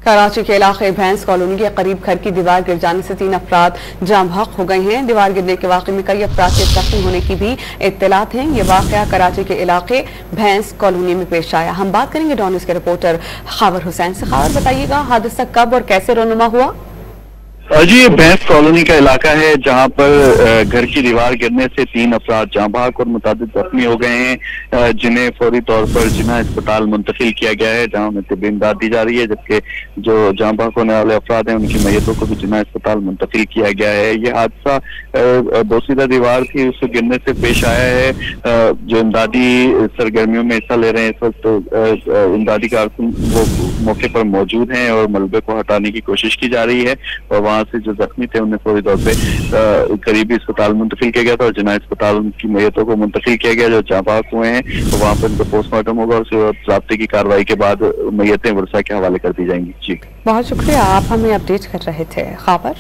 कराची के इलाके भैंस कॉलोनी के करीब घर की दीवार गिर जाने से 3 अफराद जाम बहक हो गए हैं। दीवार गिरने के वाक़े में कई अफराद के जख्मी होने की भी इत्तलात हैं। ये वाक़या कराची के इलाके भैंस कॉलोनी में पेश आया। हम बात करेंगे डॉन न्यूज़ के रिपोर्टर खावर हुसैन से। खावर, बताइएगा हादसा कब और कैसे रोनुमा हुआ? जी, ये भैंस कॉलोनी का इलाका है जहां पर घर की दीवार गिरने से 3 अफराद जाँ बहक और मुताबिक जख्मी हो गए हैं, जिन्हें फौरी तौर पर जिना अस्पताल मुंतकिल किया गया है जहां उन्हें तिब्बी इमदाद दी जा रही है, जबकि जो जाँ बहक होने वाले अफराद हैं उनकी मैयतों को भी जिना अस्पताल मुंतकिल किया गया है। ये हादसा बोसीदा दीवार थी उससे गिरने से पेश आया है। जो इमदादी सरगर्मियों में हिस्सा ले रहे हैं इस वक्त इमदादी कारकुन वो मौके पर मौजूद हैं और मलबे को हटाने की कोशिश की जा रही है और वहाँ से जो जख्मी थे उन्हें फौरी तौर पे करीबी अस्पताल मुंतकिल किया गया था और जिना अस्पताल की मैयतों को मुंतकिल किया गया। जो जाँ बहक हुए हैं तो वहाँ पर उनका पोस्टमार्टम होगा और उसके बाद ज़ाब्ते की कार्रवाई के बाद मैयतें वर्षा के हवाले कर दी जाएंगी। जी, बहुत शुक्रिया, आप हमें अपडेट कर रहे थे खाबर।